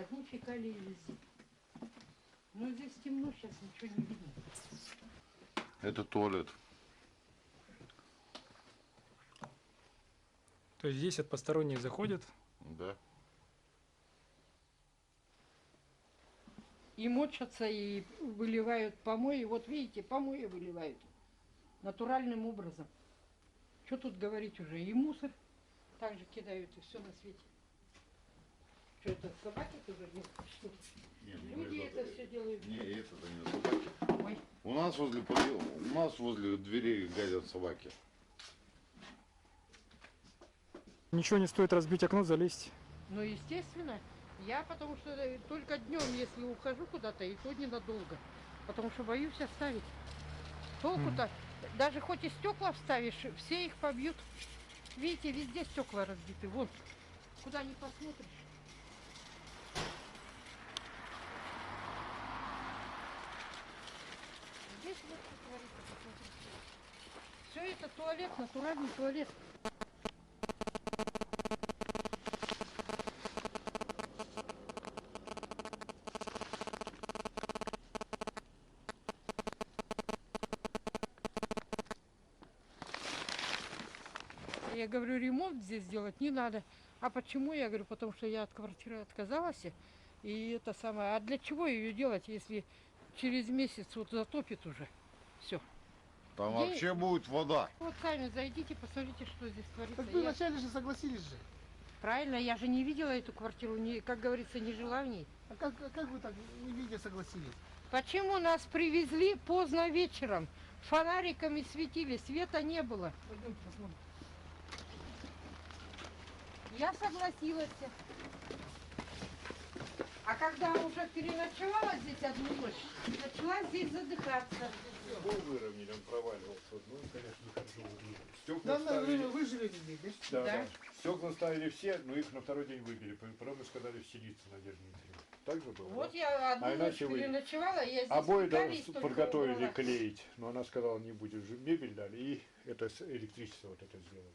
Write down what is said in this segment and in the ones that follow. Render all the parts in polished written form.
одни фекалии везде. Но здесь темно, сейчас ничего не видно. Это туалет. То есть здесь от посторонних заходят? Да. И мочатся, и выливают помои. Вот видите, помои выливают. Натуральным образом. Что тут говорить уже? И мусор также кидают, и все на свете. Что это, собаки тоже нет? Что? Нет, Люди это все делают. Не, это не собаки. Ой. У нас возле дверей гадят собаки. Ничего не стоит разбить окно, залезть. Ну, естественно. Я потому что только днем, если ухожу куда-то, и то ненадолго. Потому что боюсь оставить. Толку-то, даже хоть и стекла вставишь, все их побьют. Видите, везде стекла разбиты. Вон, куда ни посмотришь. Здесь вот что творится, посмотрите. Все это туалет, натуральный туалет. Я говорю, ремонт здесь делать не надо. А почему? Я говорю, потому что я от квартиры отказалась. И это самое. А для чего ее делать, если через месяц вот затопит уже? Все. Там вообще будет вода. Вот сами зайдите, посмотрите, что здесь творится. Так вы вначале же согласились же. Правильно, я же не видела эту квартиру, не, как говорится, не жила в ней. А как вы так не видя согласились? Почему нас привезли поздно вечером? Фонариками светили, света не было. Пойдемте посмотрим. Я согласилась. А когда уже переночевала здесь одну ночь, начала здесь задыхаться. Пол выровняли, он проваливался. Ну, конечно, хорошо. Стекла Да, ставили. вы живете здесь, да? Да, Да. да. Стекла ставили все, но их на второй день выбили. Потом мы сказали вселиться, Надежда Дмитриевна. Так же было? Вот да? я одну ночь иначе вы переночевала, я здесь обои фекалий столько подготовили убрала. клеить, но она сказала, не будет, мебель дали, и это электричество вот это сделали.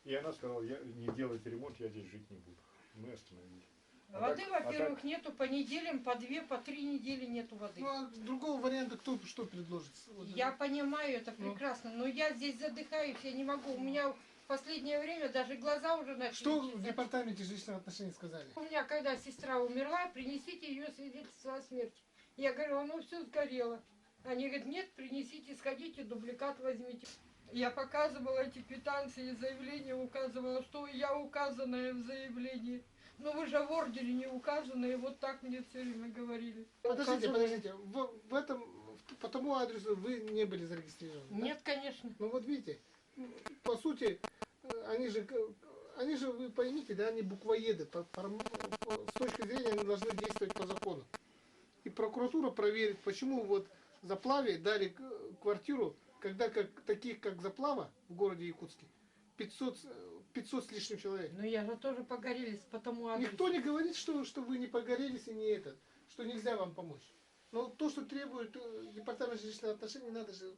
И она сказала, не делайте ремонт, я здесь жить не буду. Мы остановили. Воды, во-первых, нету по неделям, по 2, по 3 недели нету воды. Ну, а другого варианта кто что предложит? Вот Я понимаю, это прекрасно, но я здесь задыхаюсь, я не могу. У меня в последнее время даже глаза уже начали Что в чесать. департаменте жилищных отношений сказали? У меня, когда сестра умерла, принесите ее свидетельство о смерти. Я говорю, оно все сгорело. Они говорят, нет, принесите, сходите, дубликат возьмите. Я показывала эти квитанции, заявление указывала, что я указанная в заявлении. Но вы же в ордере не указаны, и вот так мне все время говорили. Подождите, Указаны. подождите. В этом, по тому адресу вы не были зарегистрированы? Да? Нет, конечно. Ну вот видите, по сути, они же, вы поймите, да, они буквоеды. С точки зрения они должны действовать по закону. И прокуратура проверит, почему вот Заплаве дали квартиру, когда таких как Заплава в городе Якутске 500 с лишним человек. Но я же тоже погорелись по тому адресу. Никто не говорит, что вы не погорелись и не этот, что нельзя вам помочь. Но то, что требует департамент жилищных отношений, надо же,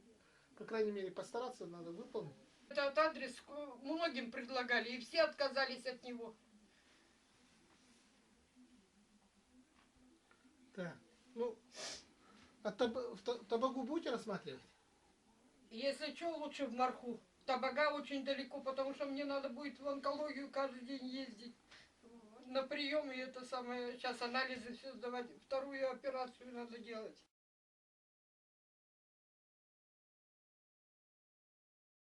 по крайней мере, постараться, надо выполнить. Этот адрес многим предлагали, и все отказались от него. Так, ну, а Табагу будете рассматривать? Если что, лучше в Марху. Табага очень далеко, потому что мне надо будет в онкологию каждый день ездить на прием, и это самое, сейчас анализы все сдавать, вторую операцию надо делать.